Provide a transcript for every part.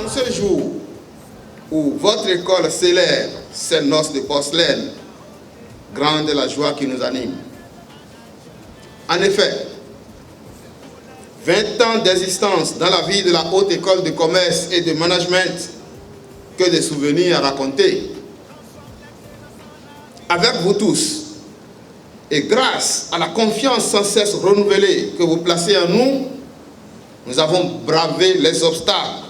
En ce jour où votre école célèbre ses noces de porcelaine, grande est la joie qui nous anime. En effet, 20 ans d'existence dans la vie de la Haute École de Commerce et de Management, que des souvenirs à raconter. Avec vous tous, et grâce à la confiance sans cesse renouvelée que vous placez en nous, nous avons bravé les obstacles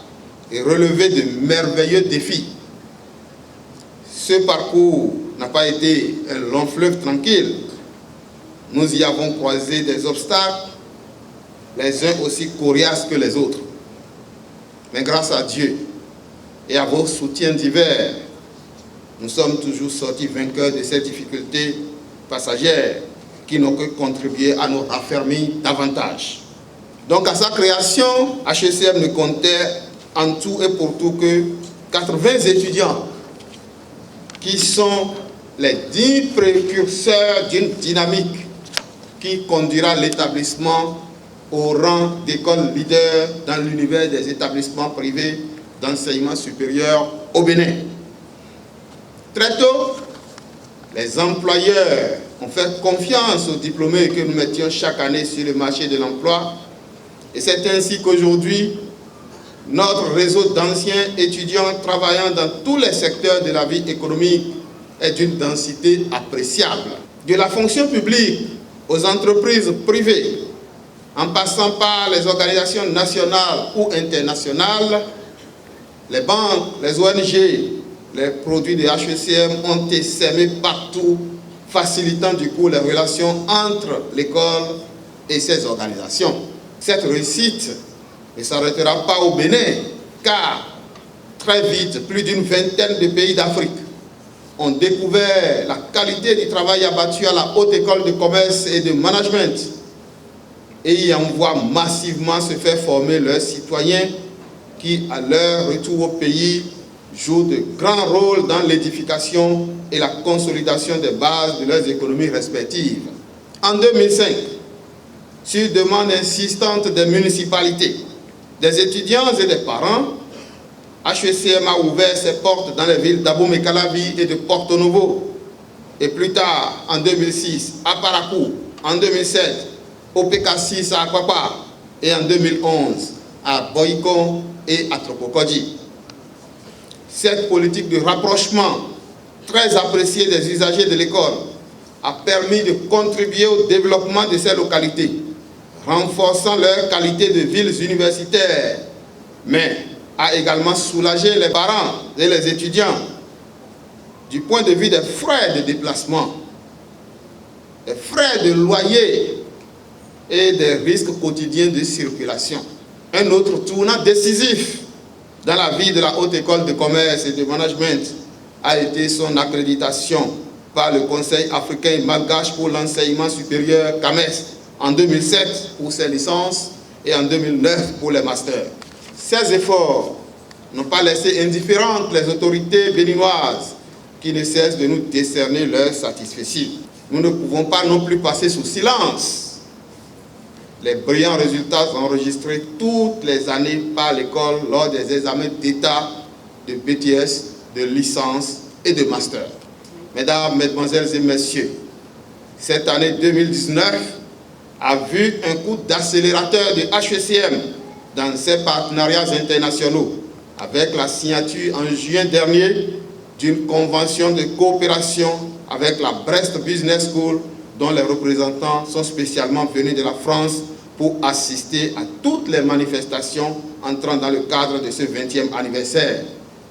et relevé de merveilleux défis. Ce parcours n'a pas été un long fleuve tranquille. Nous y avons croisé des obstacles, les uns aussi coriaces que les autres. Mais grâce à Dieu et à vos soutiens divers, nous sommes toujours sortis vainqueurs de ces difficultés passagères qui n'ont que contribué à nous raffermir davantage. Donc à sa création, HECM ne comptait en tout et pour tout que 80 étudiants qui sont les 10 précurseurs d'une dynamique qui conduira l'établissement au rang d'école leader dans l'univers des établissements privés d'enseignement supérieur au Bénin. Très tôt, les employeurs ont fait confiance aux diplômés que nous mettions chaque année sur le marché de l'emploi. Et c'est ainsi qu'aujourd'hui, notre réseau d'anciens étudiants travaillant dans tous les secteurs de la vie économique est d'une densité appréciable. De la fonction publique aux entreprises privées, en passant par les organisations nationales ou internationales, les banques, les ONG, les produits de HECM ont été essaimés partout, facilitant du coup les relations entre l'école et ses organisations. Cette réussite ne s'arrêtera pas au Bénin, car très vite, plus d'une vingtaine de pays d'Afrique ont découvert la qualité du travail abattu à la Haute École de Commerce et de Management et y envoient massivement se faire former leurs citoyens qui, à leur retour au pays, jouent de grands rôles dans l'édification et la consolidation des bases de leurs économies respectives. En 2005, sur demande insistante des municipalités, des étudiants et des parents, HECM a ouvert ses portes dans les villes d'Abomey-Calavi et de Porto Novo. Et plus tard, en 2006, à Parakou, en 2007, au PK6 à Akwapa et en 2011, à Boycon et à Tropokodji. Cette politique de rapprochement, très appréciée des usagers de l'école, a permis de contribuer au développement de ces localités, renforçant leur qualité de villes universitaires, mais a également soulagé les parents et les étudiants du point de vue des frais de déplacement, des frais de loyer et des risques quotidiens de circulation. Un autre tournant décisif dans la vie de la Haute École de Commerce et de Management a été son accréditation par le Conseil africain malgache pour l'enseignement supérieur CAMES en 2007 pour ses licences et en 2009 pour les masters. Ces efforts n'ont pas laissé indifférentes les autorités béninoises qui ne cessent de nous décerner leur satisfaction. Nous ne pouvons pas non plus passer sous silence les brillants résultats enregistrés toutes les années par l'école lors des examens d'État, de BTS, de licence et de master. Mesdames, Mesdemoiselles et Messieurs, cette année 2019 a vu un coup d'accélérateur de HECM dans ses partenariats internationaux avec la signature en juin dernier d'une convention de coopération avec la Brest Business School dont les représentants sont spécialement venus de la France pour assister à toutes les manifestations entrant dans le cadre de ce 20e anniversaire.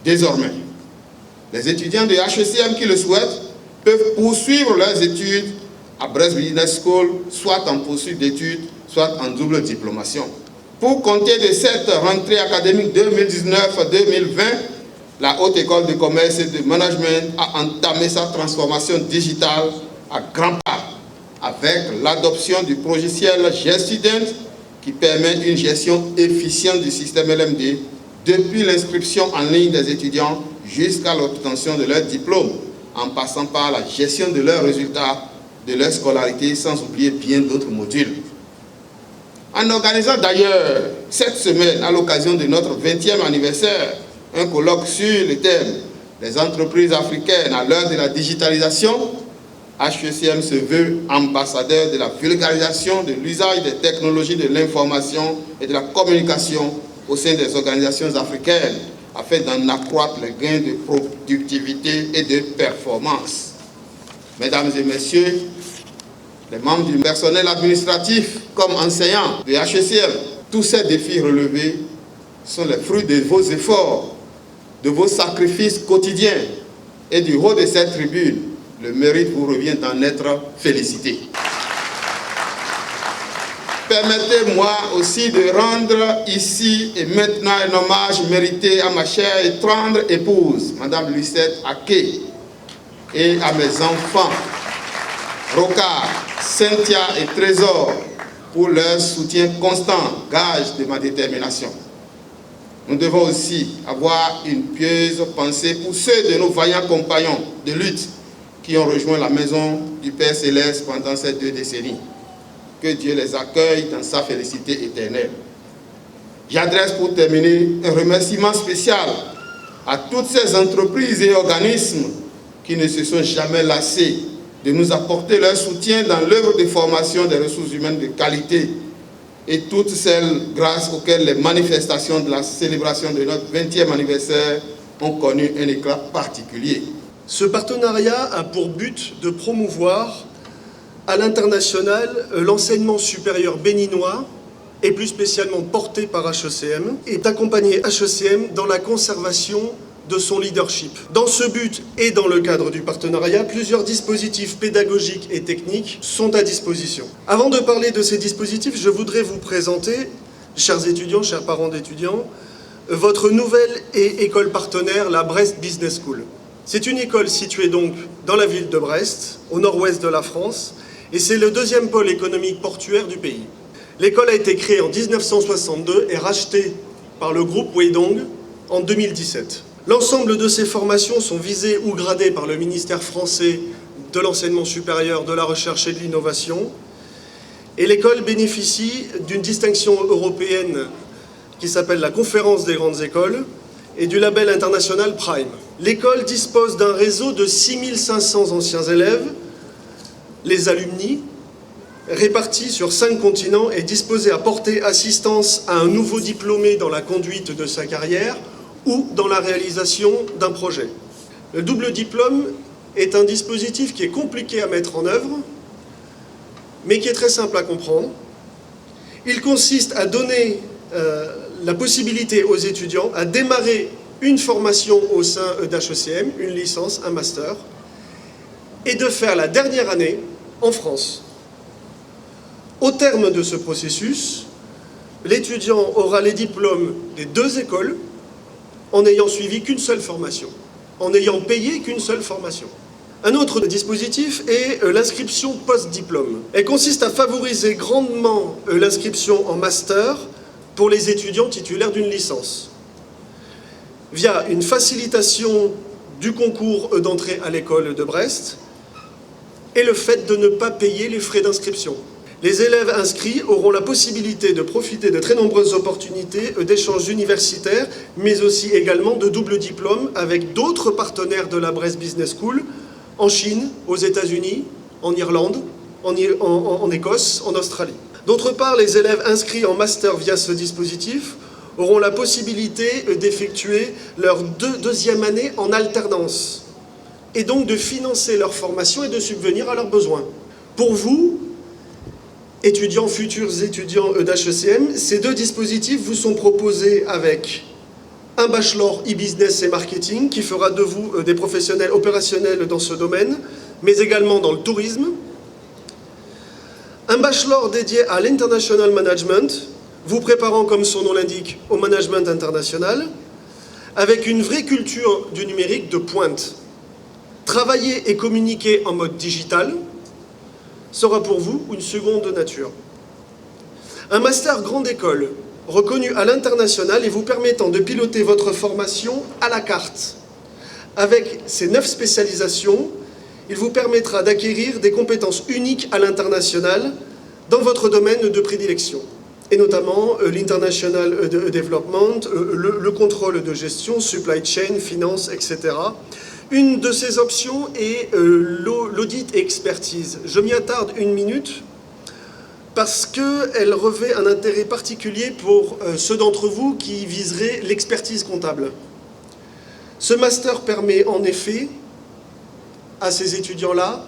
Désormais, les étudiants de HECM qui le souhaitent peuvent poursuivre leurs études à Brest Business School, soit en poursuite d'études, soit en double diplomation. Pour compter de cette rentrée académique 2019-2020, la Haute École de Commerce et de Management a entamé sa transformation digitale à grands pas, avec l'adoption du logiciel GStudent qui permet une gestion efficiente du système LMD depuis l'inscription en ligne des étudiants jusqu'à l'obtention de leur diplôme, en passant par la gestion de leurs résultats, de leur scolarité, sans oublier bien d'autres modules. En organisant d'ailleurs cette semaine, à l'occasion de notre 20e anniversaire, un colloque sur le thème « Les entreprises africaines à l'heure de la digitalisation », HECM se veut ambassadeur de la vulgarisation de l'usage des technologies de l'information et de la communication au sein des organisations africaines, afin d'en accroître les gains de productivité et de performance. Mesdames et messieurs, les membres du personnel administratif comme enseignants de HECM, tous ces défis relevés sont les fruits de vos efforts, de vos sacrifices quotidiens et du haut de cette tribune. Le mérite vous revient d'en être félicité. Permettez-moi aussi de rendre ici et maintenant un hommage mérité à ma chère et tendre épouse, Madame Lucette Aké, et à mes enfants, Rocard, Cynthia et Trésor, pour leur soutien constant, gage de ma détermination. Nous devons aussi avoir une pieuse pensée pour ceux de nos vaillants compagnons de lutte qui ont rejoint la maison du Père Céleste pendant ces 2 décennies. Que Dieu les accueille dans sa félicité éternelle. J'adresse pour terminer un remerciement spécial à toutes ces entreprises et organismes qui ne se sont jamais lassés de nous apporter leur soutien dans l'œuvre de formation des ressources humaines de qualité et toutes celles grâce auxquelles les manifestations de la célébration de notre 20e anniversaire ont connu un éclat particulier. Ce partenariat a pour but de promouvoir à l'international l'enseignement supérieur béninois et plus spécialement porté par HECM et d'accompagner HECM dans la conservation de son leadership. Dans ce but et dans le cadre du partenariat, plusieurs dispositifs pédagogiques et techniques sont à disposition. Avant de parler de ces dispositifs, je voudrais vous présenter, chers étudiants, chers parents d'étudiants, votre nouvelle école partenaire, la Brest Business School. C'est une école située donc dans la ville de Brest, au nord-ouest de la France, et c'est le 2e pôle économique portuaire du pays. L'école a été créée en 1962 et rachetée par le groupe Weidong en 2017. L'ensemble de ces formations sont visées ou gradées par le ministère français de l'enseignement supérieur, de la recherche et de l'innovation. Et l'école bénéficie d'une distinction européenne qui s'appelle la Conférence des grandes écoles et du label international Prime. L'école dispose d'un réseau de 6500 anciens élèves, les alumni, répartis sur 5 continents et disposés à porter assistance à un nouveau diplômé dans la conduite de sa carrière ou dans la réalisation d'un projet. Le double diplôme est un dispositif qui est compliqué à mettre en œuvre, mais qui est très simple à comprendre. Il consiste à donner la possibilité aux étudiants à démarrer une formation au sein d'HECM, une licence, un master, et de faire la dernière année en France. Au terme de ce processus, l'étudiant aura les diplômes des 2 écoles en n'ayant suivi qu'une seule formation, en n'ayant payé qu'une seule formation. Un autre dispositif est l'inscription post-diplôme. Elle consiste à favoriser grandement l'inscription en master pour les étudiants titulaires d'une licence, via une facilitation du concours d'entrée à l'école de Brest et le fait de ne pas payer les frais d'inscription. Les élèves inscrits auront la possibilité de profiter de très nombreuses opportunités d'échanges universitaires, mais aussi également de double diplôme avec d'autres partenaires de la Brest Business School, en Chine, aux États-Unis, en Irlande, en Écosse, en Australie. D'autre part, les élèves inscrits en master via ce dispositif auront la possibilité d'effectuer leur 2e année en alternance et donc de financer leur formation et de subvenir à leurs besoins. Pour vous, étudiants, futurs étudiants d'HECM, ces 2 dispositifs vous sont proposés avec un bachelor e-business et marketing qui fera de vous des professionnels opérationnels dans ce domaine, mais également dans le tourisme, un bachelor dédié à l'international management, vous préparant, comme son nom l'indique, au management international, avec une vraie culture du numérique de pointe. Travailler et communiquer en mode digital sera pour vous une seconde nature. Un master grande école, reconnu à l'international et vous permettant de piloter votre formation à la carte. Avec ces 9 spécialisations, il vous permettra d'acquérir des compétences uniques à l'international dans votre domaine de prédilection. et notamment l'International Development, le contrôle de gestion, supply chain, finance, etc. Une de ces options est l'audit et expertise. Je m'y attarde une minute parce qu'elle revêt un intérêt particulier pour ceux d'entre vous qui viseraient l'expertise comptable. Ce master permet en effet à ces étudiants-là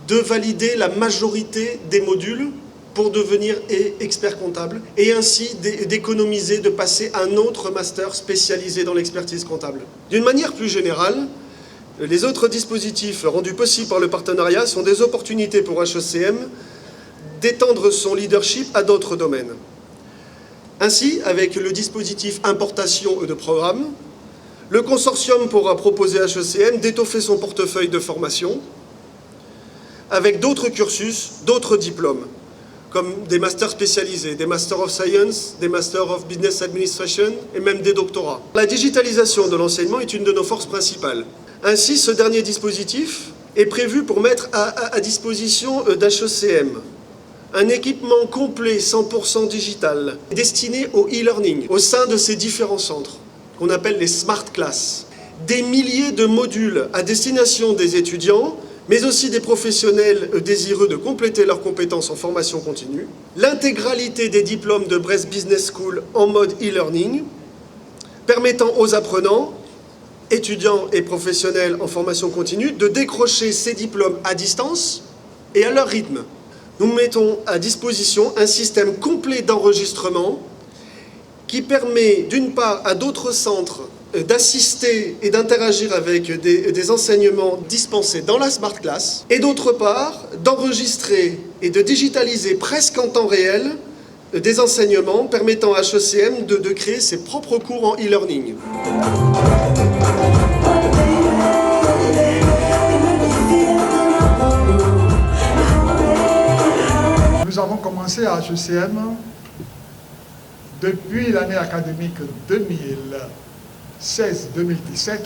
de valider la majorité des modules pour devenir expert comptable et ainsi d'économiser, de passer un autre master spécialisé dans l'expertise comptable. D'une manière plus générale, les autres dispositifs rendus possibles par le partenariat sont des opportunités pour HECM d'étendre son leadership à d'autres domaines. Ainsi, avec le dispositif importation de programmes, le consortium pourra proposer à HECM d'étoffer son portefeuille de formation avec d'autres cursus, d'autres diplômes, comme des masters spécialisés, des Masters of Science, des Masters of Business Administration et même des doctorats. La digitalisation de l'enseignement est une de nos forces principales. Ainsi, ce dernier dispositif est prévu pour mettre à disposition d'HECM un équipement complet 100% digital destiné au e-learning au sein de ces différents centres qu'on appelle les Smart Classes. Des milliers de modules à destination des étudiants, mais aussi des professionnels désireux de compléter leurs compétences en formation continue. L'intégralité des diplômes de Brest Business School en mode e-learning, permettant aux apprenants, étudiants et professionnels en formation continue, de décrocher ces diplômes à distance et à leur rythme. Nous mettons à disposition un système complet d'enregistrement qui permet d'une part à d'autres centres d'assister et d'interagir avec des enseignements dispensés dans la Smart Class et d'autre part d'enregistrer et de digitaliser presque en temps réel des enseignements permettant à HECM de créer ses propres cours en e-learning. Nous avons commencé à HECM depuis l'année académique 2016-2017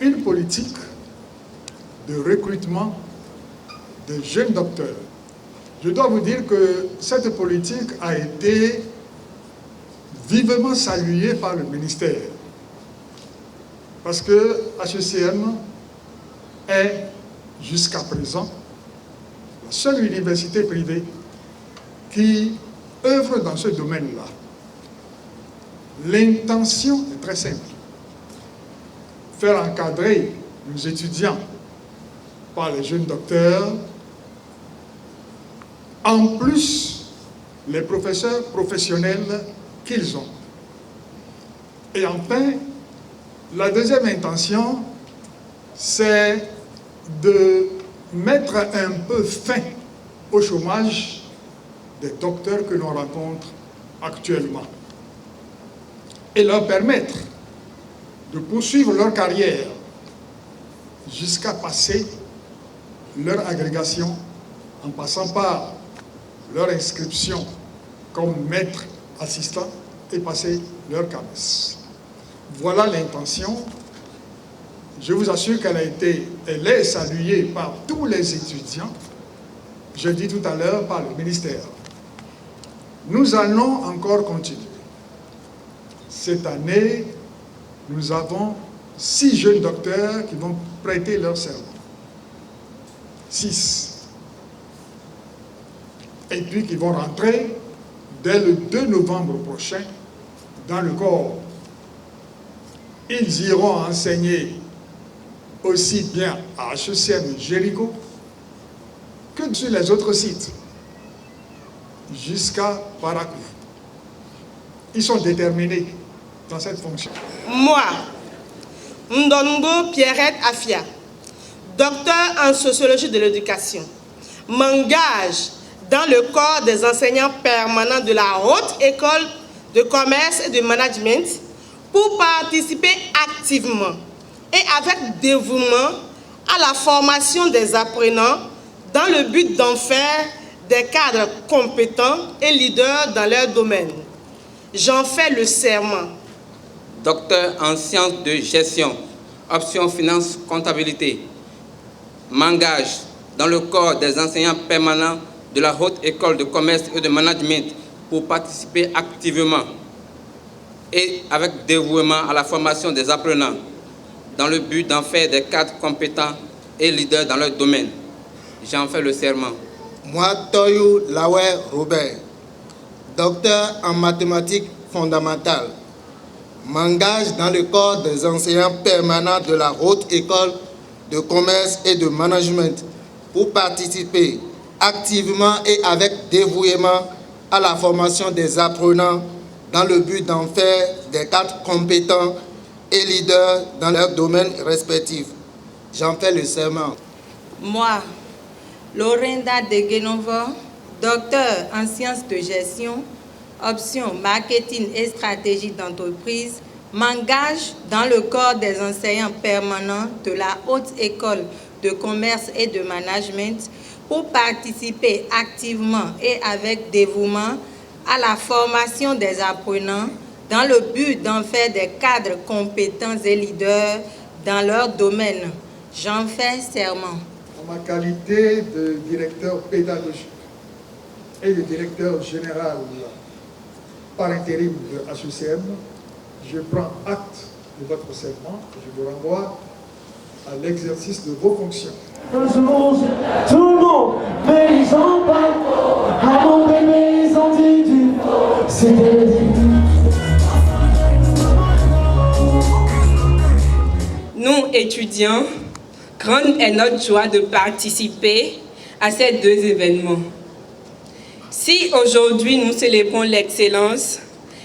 une politique de recrutement de jeunes docteurs. Je dois vous dire que cette politique a été vivement saluée par le ministère parce que HECM est jusqu'à présent la seule université privée qui œuvre dans ce domaine-là. L'intention est très simple. Faire encadrer nos étudiants par les jeunes docteurs, en plus les professeurs professionnels qu'ils ont. Et enfin, la deuxième intention, c'est de mettre un peu fin au chômage des docteurs que l'on rencontre actuellement et leur permettre de poursuivre leur carrière jusqu'à passer leur agrégation en passant par leur inscription comme maître assistant et passer leur CAMES. Voilà l'intention. Je vous assure elle est saluée par tous les étudiants, je dis tout à l'heure par le ministère. Nous allons encore continuer. Cette année, nous avons 6 jeunes docteurs qui vont prêter leur serment. 6. Et puis qui vont rentrer dès le 2 novembre prochain dans le corps. Ils iront enseigner aussi bien à HECM Jéricho que sur les autres sites, jusqu'à Parakou. Ils sont déterminés dans cette fonction. Moi, Ndongo Pierrette Afia, docteur en sociologie de l'éducation, m'engage dans le corps des enseignants permanents de la Haute École de commerce et de management pour participer activement et avec dévouement à la formation des apprenants dans le but d'en faire des cadres compétents et leaders dans leur domaine. J'en fais le serment. Docteur en sciences de gestion, option finance comptabilité, m'engage dans le corps des enseignants permanents de la Haute École de Commerce et de Management pour participer activement et avec dévouement à la formation des apprenants dans le but d'en faire des cadres compétents et leaders dans leur domaine. J'en fais le serment. Moi, Toyou Laoué Robert, docteur en mathématiques fondamentales, m'engage dans le corps des enseignants permanents de la Haute École de Commerce et de Management pour participer activement et avec dévouement à la formation des apprenants dans le but d'en faire des cadres compétents et leaders dans leurs domaines respectifs. J'en fais le serment. Moi, Lorinda de Genovo, docteur en sciences de gestion, option marketing et stratégie d'entreprise, m'engage dans le corps des enseignants permanents de la Haute École de Commerce et de Management pour participer activement et avec dévouement à la formation des apprenants dans le but d'en faire des cadres compétents et leaders dans leur domaine. J'en fais serment. En ma qualité de directeur pédagogique et de directeur général par intérim de HECM, je prends acte de votre serment et je vous renvoie à l'exercice de vos fonctions. Tout le monde, mais ils en parlent. À mon bébé, ils ont dit c'était dit. Nous, étudiants, grande est notre joie de participer à ces deux événements. Si aujourd'hui nous célébrons l'excellence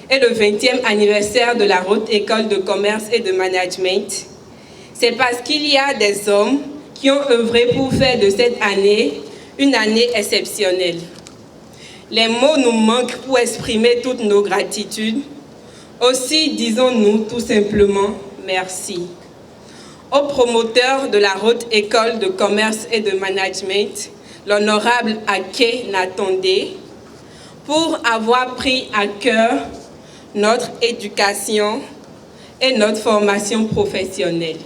et le 20e anniversaire de la Haute École de Commerce et de Management, c'est parce qu'il y a des hommes qui ont œuvré pour faire de cette année une année exceptionnelle. Les mots nous manquent pour exprimer toutes nos gratitudes. Aussi, disons-nous tout simplement merci. Au promoteur de la Haute École de Commerce et de Management, l'honorable Ake Natondé, pour avoir pris à cœur notre éducation et notre formation professionnelle.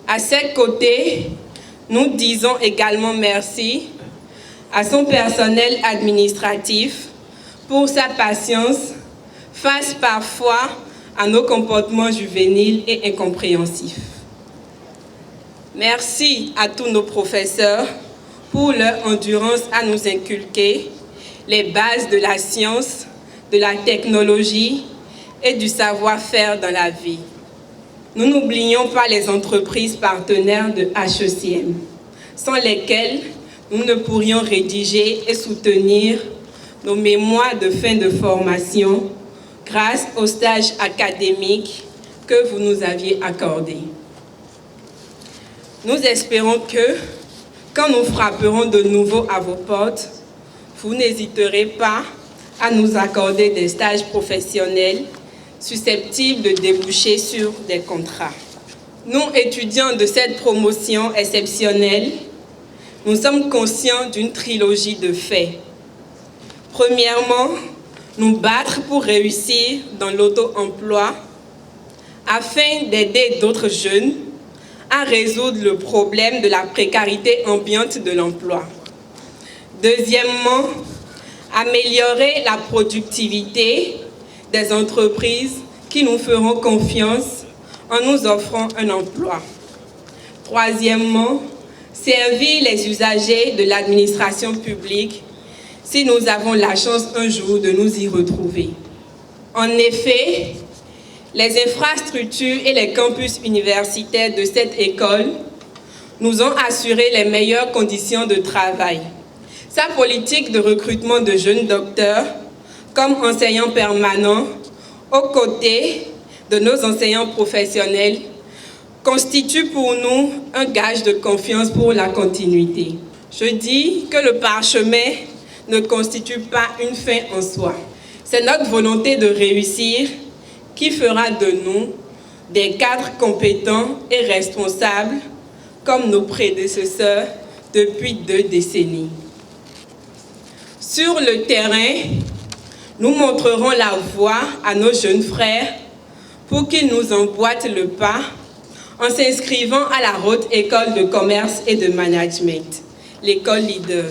À ses côtés, nous disons également merci à son personnel administratif pour sa patience face parfois à nos comportements juvéniles et incompréhensifs. Merci à tous nos professeurs pour leur endurance à nous inculquer les bases de la science, de la technologie et du savoir-faire dans la vie. Nous n'oublions pas les entreprises partenaires de HECM, sans lesquelles nous ne pourrions rédiger et soutenir nos mémoires de fin de formation grâce au stage académique que vous nous aviez accordé. Nous espérons que, quand nous frapperons de nouveau à vos portes, vous n'hésiterez pas à nous accorder des stages professionnels susceptibles de déboucher sur des contrats. Nous, étudiants de cette promotion exceptionnelle, nous sommes conscients d'une trilogie de faits. Premièrement, nous battre pour réussir dans l'auto-emploi afin d'aider d'autres jeunes à résoudre le problème de la précarité ambiante de l'emploi. Deuxièmement, améliorer la productivité des entreprises qui nous feront confiance en nous offrant un emploi. Troisièmement, servir les usagers de l'administration publique si nous avons la chance un jour de nous y retrouver. En effet, les infrastructures et les campus universitaires de cette école nous ont assuré les meilleures conditions de travail. Sa politique de recrutement de jeunes docteurs comme enseignants permanents aux côtés de nos enseignants professionnels constitue pour nous un gage de confiance pour la continuité. Je dis que le parchemin ne constitue pas une fin en soi. C'est notre volonté de réussir qui fera de nous des cadres compétents et responsables comme nos prédécesseurs depuis 2 décennies. Sur le terrain, nous montrerons la voie à nos jeunes frères pour qu'ils nous emboîtent le pas en s'inscrivant à la Haute École de Commerce et de Management, l'école leader.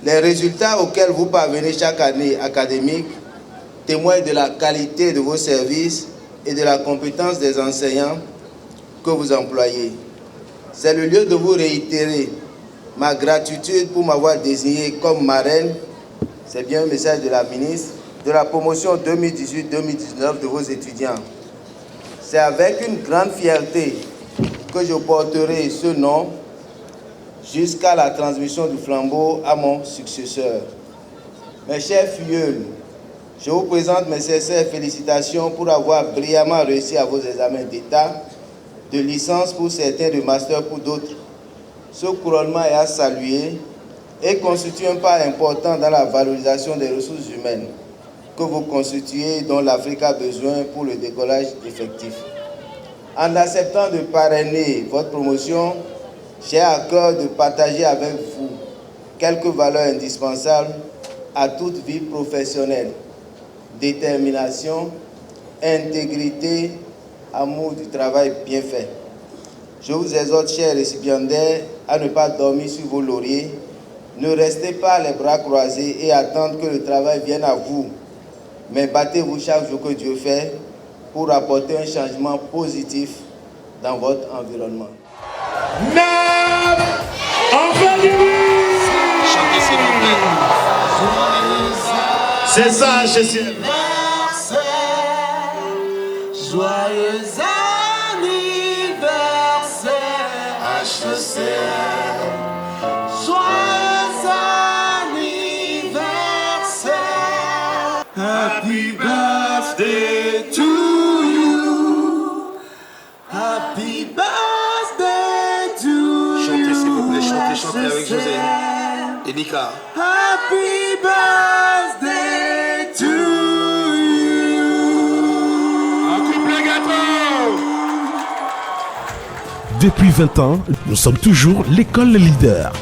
Les résultats auxquels vous parvenez chaque année académique témoignent de la qualité de vos services et de la compétence des enseignants que vous employez. C'est le lieu de vous réitérer ma gratitude pour m'avoir désigné comme marraine, c'est bien un message de la ministre, de la promotion 2018-2019 de vos étudiants. C'est avec une grande fierté que je porterai ce nom jusqu'à la transmission du flambeau à mon successeur. Mes chers filleuls, je vous présente mes sincères félicitations pour avoir brillamment réussi à vos examens d'État, de licence pour certains, de master pour d'autres. Ce couronnement est à saluer et constitue un pas important dans la valorisation des ressources humaines que vous constituez, dont l'Afrique a besoin pour le décollage effectif. En acceptant de parrainer votre promotion, j'ai à cœur de partager avec vous quelques valeurs indispensables à toute vie professionnelle: détermination, intégrité, amour du travail bien fait. Je vous exhorte, chers récipiendaires, à ne pas dormir sur vos lauriers. Ne restez pas les bras croisés et attendre que le travail vienne à vous, mais battez-vous chaque jour que Dieu fait pour apporter un changement positif dans votre environnement. Enfin du Chantez s'il vous plaît. C'est ça, je sais. Joyeux anniversaire, HECM. Joyeux anniversaire. Happy birthday to you. Happy birthday to you. Chantez s'il vous plaît, chantez avec José et Nika. Happy birthday to you. Depuis 20 ans, nous sommes toujours l'école leader.